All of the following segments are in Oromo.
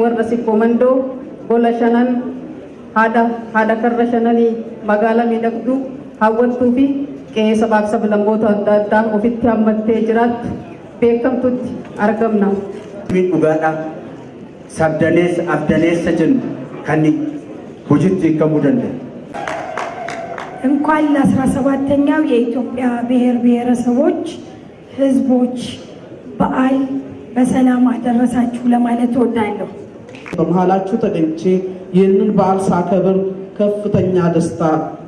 warra Sikkomandoo gola shanan haadha karra shananii magaalaa miidhagduu hawwattuu fi qe'ee sabaaf sablammoota adda addaa ofitti hammattee jiraattu beekamtutti argamna. Dhugaadha sabdaneessa abdaneessa jennu kan hojiitti hiikamuu danda'a. እንኳን ለ17ኛው የኢትዮጵያ ብሔር ብሔረሰቦች ህዝቦች በዓል በሰላም አደረሳችሁ ለማለት እወዳለሁ። በመሃላችሁ ተገኝቼ ይህንን በዓል ሳከብር ከፍተኛ ደስታ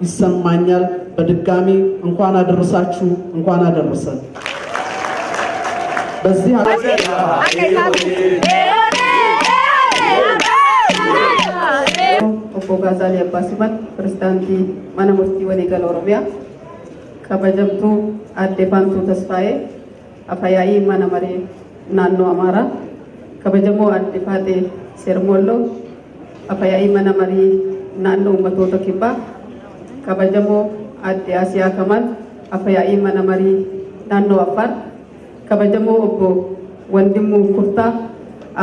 ይሰማኛል። በድጋሚ እንኳን አደረሳችሁ፣ እንኳን አደረሰን። በዚህ Obbo Gaazaalii Abbaasimat pirezidaantii mana murtii waliigala Oromiyaa, kabajamtuu aadde Faantuu Tasfaayee Afyaa'ii mana maree naannoo Amaaraa, kabajamoo aadde Faatee Sermolloo Afyaa'ii mana maree naannoo uummattoota Kibbaa, kabajamoo aadde Asiyaa Kamal Afyaa'ii mana maree naannoo Affaar, kabajamoo obbo Wandimuu Kurtaa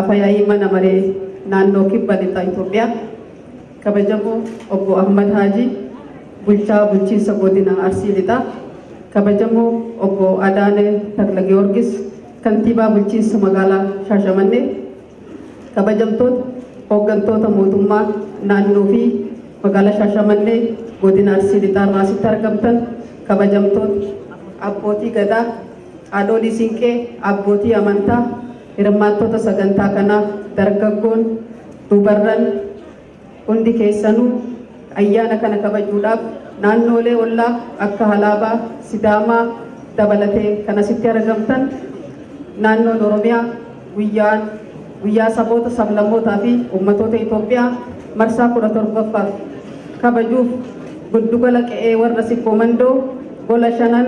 Afyaa'ii mana maree naannoo Kibba Lixaa Itoophiyaa, kabajamoo obbo Ahmad Haji bulchaa bulchiinsa godina Arsii Lixaa, kabajamoo obbo Adaanee Takla Giyoorgis kantiibaa bulchiinsa magaalaa Shaashamannee, kabajamtoota hooggantoota mootummaa naannoo fi magaalaa Shaashamannee godina Arsii Lixaa irraa asitti argamtan, kabajamtoota abbootii gadaa, haadholii siinqee, abbootii amantaa, hirmaattota sagantaa kanaa, dargaggoon, dubarran hundi keessanuu ayyaana kana kabajuudhaaf naannoolee ollaa akka Halaabaa, Sidaamaa dabalatee kan asitti argamtan naannoon Oromiyaa guyyaa saboota sablammootaa fi uummattoota Itoophiyaa marsaa 17ffaaf kabajuuf giddugala qe'ee warra Sikkomandoo gola shanan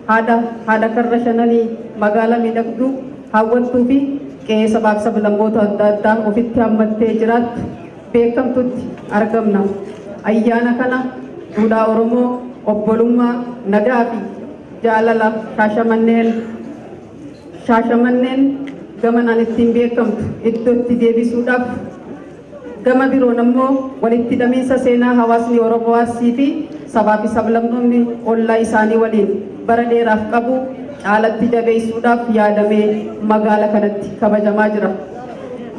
haadha karra shananii magaalaa miidhagduu hawwattuu fi qe'ee sabaaf sablammoota adda addaa ofitti hammattee jiraattu beekamtutti argamna. Ayyaana kana duudhaa Oromoo obbolummaa, nagaa fi jaalala Shaashamanneen gamanaan ittiin beekamtu iddootti deebisuudhaaf, gama biroon ammoo walitti hidhamiinsa seenaa hawaasni Oromoo Arsii fi sabaa fi sablammoonni ollaa isaanii waliin bara dheeraaf qabu caalatti jabeessuudhaaf yaadamee magaalaa kanatti kabajamaa jira.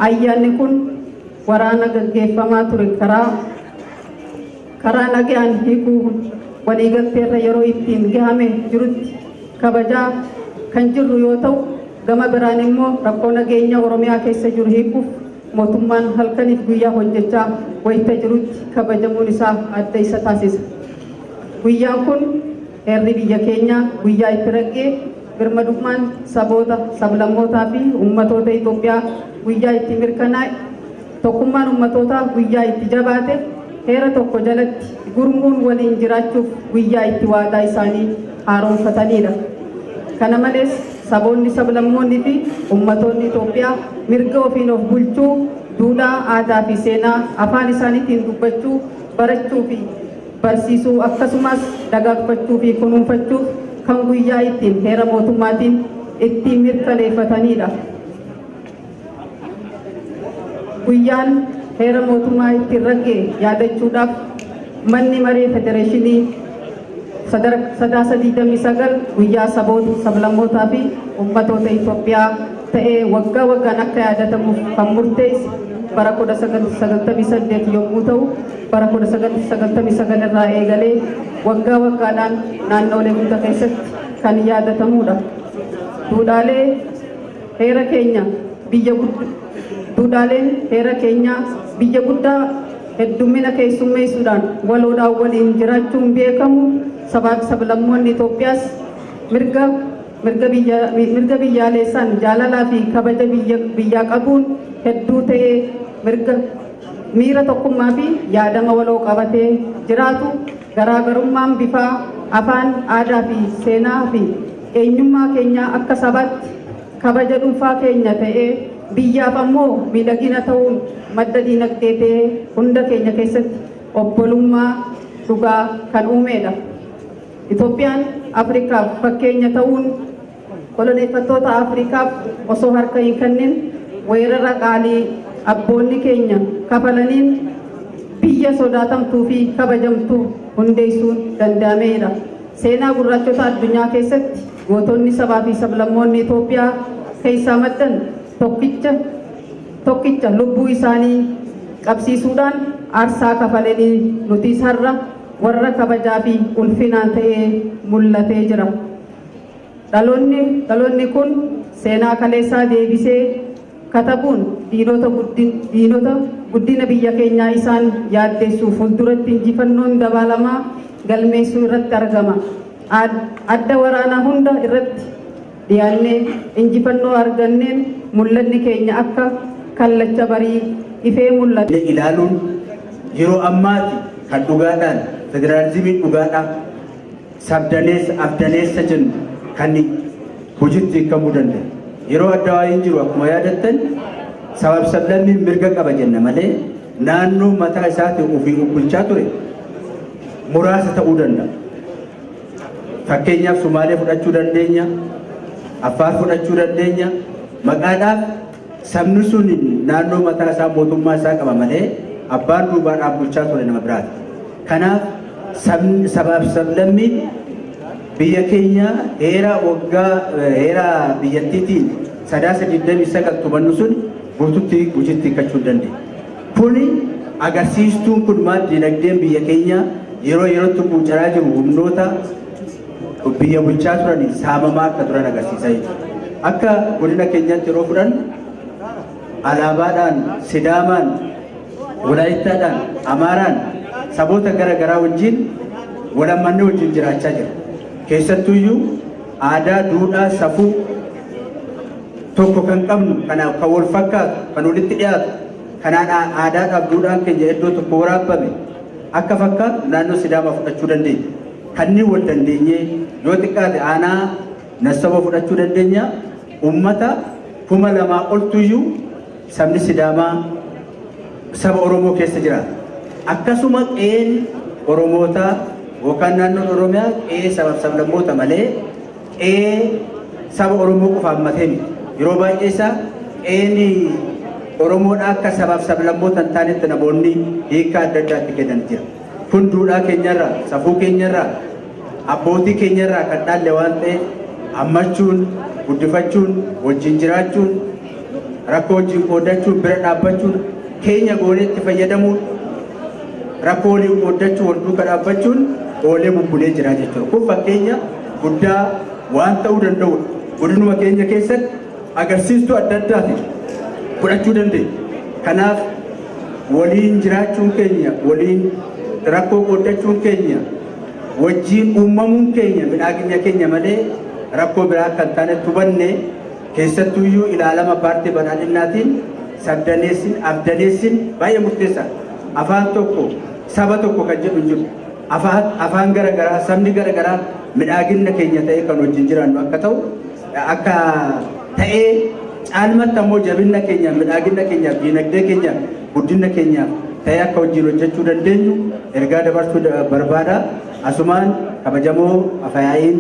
Ayyaanni kun waraana gaggeeffamaa ture karaa nagaan hiikuu waliigalteerra yeroo ittiin gahame jirutti kabajaa kan jirru yoo ta'u, gama biraan immoo rakkoo nageenya Oromiyaa keessa jiru hiikuuf mootummaan halkaniif guyyaa hojjechaa wayita jirutti kabajamuun isaa adda isa taasisa. Guyyaan kun heerri biyya keenyaa guyyaa itti raggee birmadummaan saboota sablammootaa fi uummattoota Itoophiyaa guyyaa itti mirkanaa'e, tokkummaan uummattootaa guyyaa itti jabaate, heera tokko jalatti gurmuun waliin jiraachuuf guyyaa itti waadaa isaanii haaromfatanidha. Kana malees saboonni sablammoonni fi uummattoonni Itoophiyaa mirga ofiin of bulchuu, duudhaa, aadaa fi seenaa afaan isaaniitiin dubbachuu, barachuu fi barsiisuu akkasumas dagaagfachuu fi kunuunfachuuf kan guyyaa ittiin heera mootummaatiin ittiin mirkaneeffatanidha. Guyyaan heera mootummaa ittiin raggee yaadachuudhaaf manni maree federeeshinii sadaasa 29 guyyaa saboota sablammootaa fi uummattoota Itoophiyaa ta'ee waggaa waggaan akka yaadatamuuf kan murteesse bara 1998 yommuu ta'u, bara 1999 irraa eegalee waggaa waggaadhaan naannoolee hunda keessatti kan yaadatamudha. Duudhaaleen heera keenyaa biyya guddaa heddummina keessummeessuudhaan waloodhaan waliin jiraachuun beekamu sabaa sablammoonni Itoophiyaas mirga biyyaalessaan jaalalaa fi kabaja biyyaa qabuun hedduu ta'ee miira tokkummaa fi yaadama waloo qabatee jiraatu, garaagarummaan bifaa, afaan, aadaa fi seenaa fi eenyummaa keenyaa akka sabaatti kabaja dhuunfaa keenya ta'ee biyyaaf ammoo miidhagina ta'uun madda diinagdee ta'ee hunda keenya keessatti obbolummaa dhugaa kan uumedha. Itoophiyaan Afrikaaf fakkeenya ta'uun koloneeffattoota Afrikaaf osoo harka hin kennin weerara qaalii abboonni keenya kafalaniin biyya sodaatamtuu fi kabajamtuu hundeessuun danda'ameera. Seenaa gurraachota addunyaa keessatti gootonni sabaa fi sablammoonni Itoophiyaa keessaa maddan tokkicha lubbuu isaanii qabsiisuudhaan aarsaa kafalanii nutis har'a warra kabajaa fi ulfinaan ta'ee mul'atee jira. Dhaloonni kun seenaa kaleessaa deebisee katabuun diinota guddina biyya keenyaa isaan yaaddeessuuf fuulduratti injifannoon dabalamaa galmeessuu irratti argama. Adda waraanaa hunda irratti dhiyaannee injifannoo arganneen mul'anni keenya akka kallacha barii ifee mul'ata. Ilaaluun yeroo ammaati kan dhugaadhaan federaalizimiin dhugaadhaan abdaneessa jennu kan hojiitti hiikamuu danda'e. Yeroo adda waa'een jiru akkuma yaadattan sabab sablammiin mirga qaba jenna malee naannoo mataa isaatiin ofii bulchaa ture muraasa ta'uu danda'a. Fakkeenyaaf Sumaalee fudhachuu dandeenya, Affaar fudhachuu dandeenya. Maqaadhaaf sabni sun naannoo mataa isaa mootummaa isaa qaba malee abbaan duubaadhaaf bulchaa ture nama biraati. Kanaaf sabab sablammiin biyya keenya heera biyyattiitiin 29 tumannu sun guututti hojiitti hiikkachuu dandeenya. Kuni agarsiistuun kun maal dinagdeen biyya keenya yerootti buucaraa jiru humnoota biyya bulchaa turan saamamaa akka turan agarsiisaa jiru. Akka godina keenyaatti yeroo fudhan alaabaadhaan, Sidaamaan, Walaayittaadhaan, Amaaraan saboota garaa wajjin walammannee wajjin jiraachaa jira. Keessattuyyuu aadaa, duudhaa, safuu tokko kan qabnu kanaaf kan wal fakkaatu kan walitti dhiyaatu kanaan aadaadhaaf duudhaan keenya iddoo tokko waraabame akka fakkaatu naannoo Sidaamaa fudhachuu dandeenya. Kanneen wal dandeenyee yoo xiqqaate aanaa Nassaboo fudhachuu dandeenya. Uummata 2,000 oltuyyuu sabni Sidaamaa saba Oromoo keessa jiraata. Akkasuma qe'een Oromootaa yookaan naannoon Oromiyaa qe'ee sabab sablammoota malee qe'ee saba Oromoo qofaaf matee miti. Yeroo baay'ee isaa qe'een Oromoodhaa akka sabab sablammoota hin taanetti namoonni hiika adda addaatti kennan jira. Kun duudhaa keenyarraa, safuu keenyarraa, abbootii keenyarraa kan dhaalle waan ta'eef hammachuun, guddifachuun, wajjin jiraachuun, rakkoo wajjin qoodachuun, bira dhaabbachuun, keenya gooneetti fayyadamuun, rakkoo waliin qoodachuu, wal duuka dhaabbachuun oolee bubbulee jira jechuudha. Kun fakkeenya guddaa waan ta'uu danda'udha. Godinuma keenya keessatti agarsiistuu adda addaati fudhachuu dandeenya. Kanaaf waliin jiraachuun keenya, waliin rakkoo qoodachuun keenya, wajjin uumamuun keenya midhaagina keenya malee rakkoo biraa kan taane hubanne keessattuyyuu ilaalama paartii badhaadhinaatiin abdaneessin baay'ee murteessaa. Afaan tokko saba tokko kan jedhu jiru. Afaan garaagaraa sabni garaagaraa midhaagina keenya ta'ee kan wajjin jiraannu akka ta'u akka ta'ee caalmatti ammoo jabina keenya midhaagina keenya dinagdee keenya guddina keenya ta'ee akka wajjin hojjechuu dandeenyu ergaa dabarsuu barbaada. Asumaan kabajamoo afayaa'iin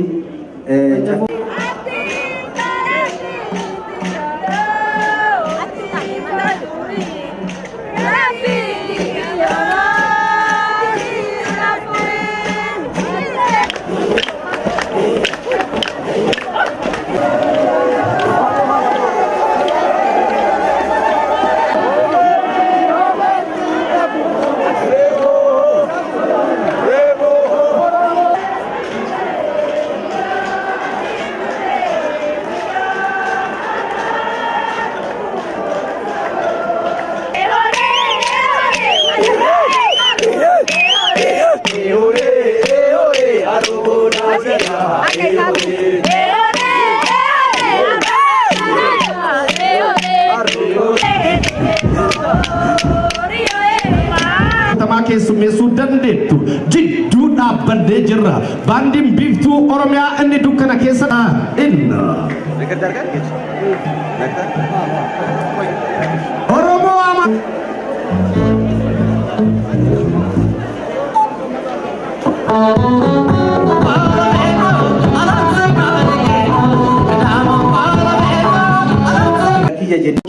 keessummeessuu dandeettu jidduu dhaabbannee jirra. Baandiin biiftuu Oromiyaa inni dukkana keessa inna. Oromoo ama.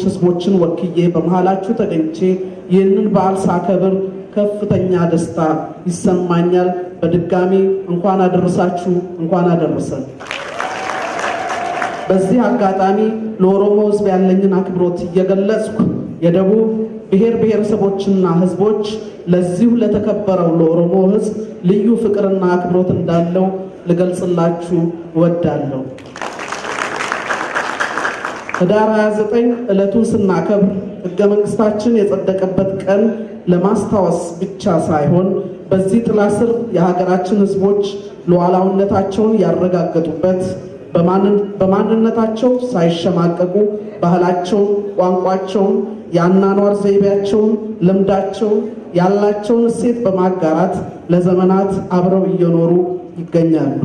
ህዝቦችን ወክዬ በመሃላችሁ ተገኝቼ ይህንን በዓል ሳከብር ከፍተኛ ደስታ ይሰማኛል። በድጋሚ እንኳን አደረሳችሁ፣ እንኳን አደረሰን። በዚህ አጋጣሚ ለኦሮሞ ህዝብ ያለኝን አክብሮት እየገለጽኩ የደቡብ ብሔር ብሔረሰቦችና ህዝቦች ለዚሁ ለተከበረው ለኦሮሞ ህዝብ ልዩ ፍቅርና አክብሮት እንዳለው ልገልጽላችሁ እወዳለሁ። ህዳር 29 ዕለቱን ስናከብር ህገ መንግስታችን የጸደቀበት ቀን ለማስታወስ ብቻ ሳይሆን በዚህ ጥላ ስር የሀገራችን ህዝቦች ሉዓላዊነታቸውን ያረጋገጡበት በማንነታቸው ሳይሸማቀቁ ባህላቸውን፣ ቋንቋቸውን፣ የአኗኗር ዘይቤያቸውን፣ ልምዳቸውን፣ ያላቸውን እሴት በማጋራት ለዘመናት አብረው እየኖሩ ይገኛሉ።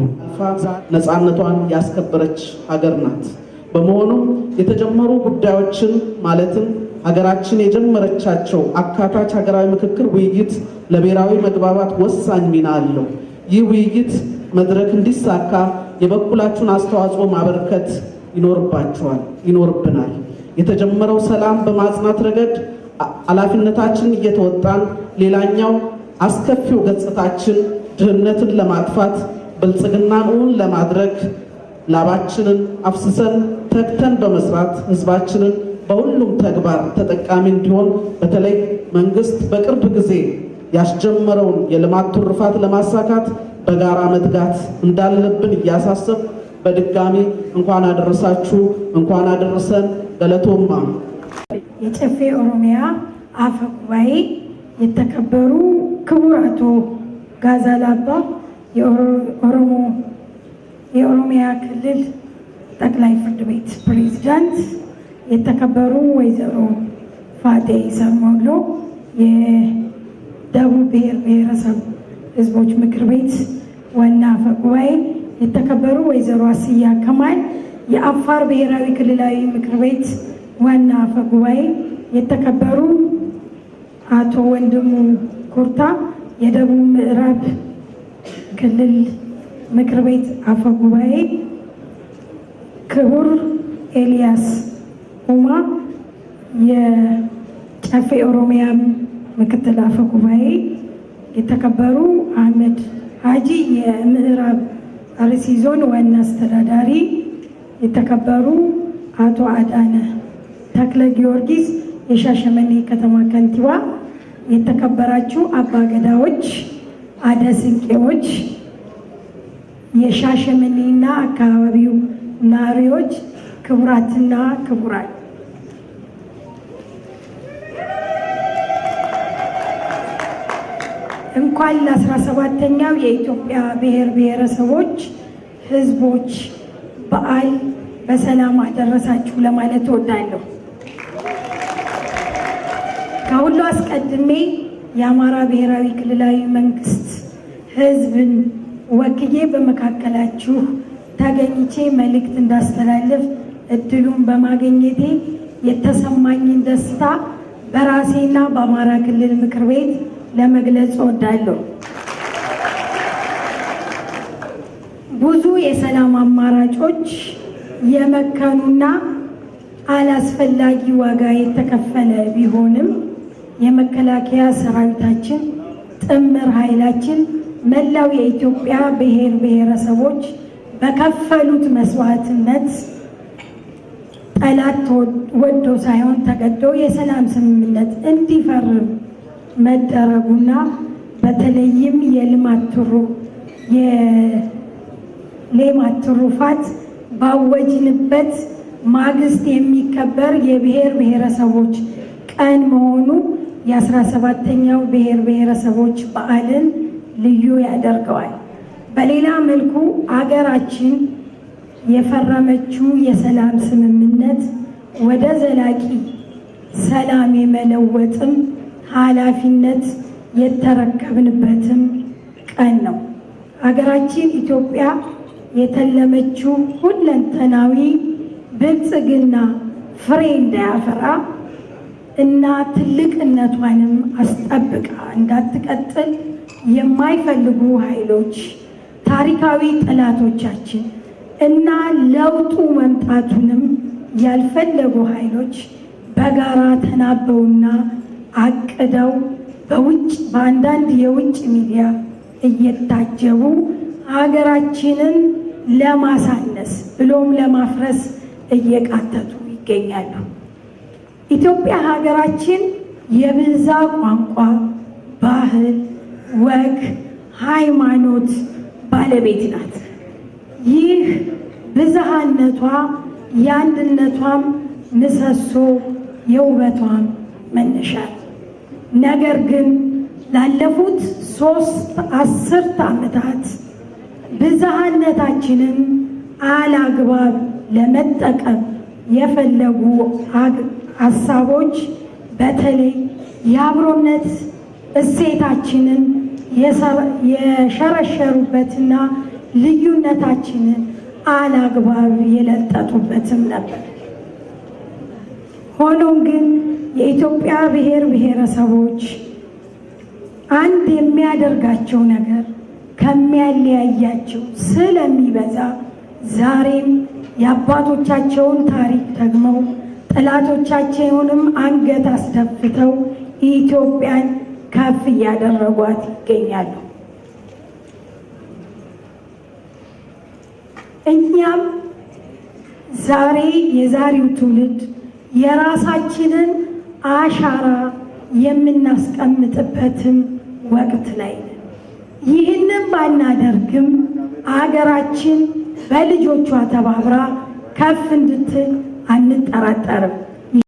ነፃነቷን ያስከበረች ሀገር ናት። በመሆኑም የተጀመሩ ጉዳዮችን ማለትም ሀገራችን የጀመረቻቸው አካታች ሀገራዊ ምክክር ውይይት ለብሔራዊ መግባባት ወሳኝ ሚና አለው። ይህ ውይይት መድረክ እንዲሳካ የበኩላችሁን አስተዋጽኦ ማበርከት ይኖርብናል። የተጀመረው ሰላም በማጽናት ረገድ ኃላፊነታችን እየተወጣን፣ ሌላኛው አስከፊው ገጽታችን ድህነትን ለማጥፋት ብልጽግናን እውን ለማድረግ ላባችንን አፍስሰን ተግተን በመስራት ህዝባችንን በሁሉም ተግባር ተጠቃሚ እንዲሆን በተለይ መንግስት በቅርብ ጊዜ ያስጀመረውን የልማት ትሩፋት ለማሳካት በጋራ መትጋት እንዳለብን እያሳሰብ በድጋሚ እንኳን አደረሳችሁ፣ እንኳን አደረሰን። ገለቶማ የጨፌ ኦሮሚያ አፈ ጉባኤ የተከበሩ ክቡር አቶ ጋዛላ አባ የኦሮሚያ ክልል ጠቅላይ ፍርድ ቤት ፕሬዝዳንት፣ የተከበሩ ወይዘሮ ፋጤ ሰርሞሎ የደቡብ ብሔር ብሔረሰብ ህዝቦች ምክር ቤት ዋና አፈ ጉባኤ፣ የተከበሩ ወይዘሮ አስያ ከማል የአፋር ብሔራዊ ክልላዊ ምክር ቤት ዋና አፈ ጉባኤ፣ የተከበሩ አቶ ወንድሙ ኩርታ የደቡብ ምዕራብ ክልል ምክር ቤት አፈ ጉባኤ፣ ክቡር ኤልያስ ኡማ የጨፌ ኦሮሚያ ምክትል አፈ ጉባኤ፣ የተከበሩ አህመድ ሀጂ የምዕራብ አርሲ ዞን ዋና አስተዳዳሪ፣ የተከበሩ አቶ አዳነ ተክለ ጊዮርጊስ የሻሸመኔ ከተማ ከንቲባ፣ የተከበራችሁ አባገዳዎች፣ አደ ስንቄዎች፣ የሻሸመኔና አካባቢው ናሪዎች፣ ክቡራትና ክቡራን፣ እንኳን ለ17ኛው የኢትዮጵያ ብሔር ብሔረሰቦች ህዝቦች በዓል በሰላም አደረሳችሁ ለማለት እወዳለሁ። ከሁሉ አስቀድሜ የአማራ ብሔራዊ ክልላዊ መንግስት ህዝብን ወክዬ በመካከላችሁ ተገኝቼ መልእክት እንዳስተላልፍ እድሉን በማግኘቴ የተሰማኝን ደስታ በራሴና በአማራ ክልል ምክር ቤት ለመግለጽ እወዳለሁ። ብዙ የሰላም አማራጮች የመከኑና አላስፈላጊ ዋጋ የተከፈለ ቢሆንም የመከላከያ ሰራዊታችን፣ ጥምር ኃይላችን፣ መላው የኢትዮጵያ ብሔር ብሔረሰቦች በከፈሉት መስዋዕትነት ጠላት ወዶ ሳይሆን ተገዶ የሰላም ስምምነት እንዲፈርም መደረጉና በተለይም የሌማት ትሩፋት ባወጅንበት ማግስት የሚከበር የብሔር ብሔረሰቦች ቀን መሆኑ የ17ኛው ብሔር ብሔረሰቦች በዓልን ልዩ ያደርገዋል። በሌላ መልኩ አገራችን የፈረመችው የሰላም ስምምነት ወደ ዘላቂ ሰላም የመለወጥም ኃላፊነት የተረከብንበትም ቀን ነው። ሀገራችን ኢትዮጵያ የተለመችው ሁለንተናዊ ብልጽግና ፍሬ እንዳያፈራ እና ትልቅነቷንም አስጠብቃ እንዳትቀጥል የማይፈልጉ ኃይሎች፣ ታሪካዊ ጠላቶቻችን እና ለውጡ መምጣቱንም ያልፈለጉ ኃይሎች በጋራ ተናበውና አቅደው በአንዳንድ የውጭ ሚዲያ እየታጀቡ ሀገራችንን ለማሳነስ ብሎም ለማፍረስ እየቃተቱ ይገኛሉ። ኢትዮጵያ ሀገራችን የብዛ ቋንቋ፣ ባህል፣ ወግ፣ ሃይማኖት ባለቤት ናት። ይህ ብዝሃነቷ የአንድነቷም ምሰሶ የውበቷም መነሻ። ነገር ግን ላለፉት 3 አስርት ዓመታት ብዝሃነታችንን አላግባብ ለመጠቀም የፈለጉ ሀሳቦች በተለይ የአብሮነት እሴታችንን የሸረሸሩበትና ልዩነታችንን አላግባብ የለጠጡበትም ነበር። ሆኖም ግን የኢትዮጵያ ብሔር ብሔረሰቦች አንድ የሚያደርጋቸው ነገር ከሚያለያያቸው ስለሚበዛ ዛሬም የአባቶቻቸውን ታሪክ ደግመው ጠላቶቻቸውንም አንገት አስደፍተው ኢትዮጵያን ከፍ እያደረጓት ይገኛሉ። እኛም ዛሬ የዛሬው ትውልድ የራሳችንን አሻራ የምናስቀምጥበትን ወቅት ላይ ነን። ይህንን ባናደርግም አገራችን በልጆቿ ተባብራ ከፍ እንድትል አንጠራጠርም።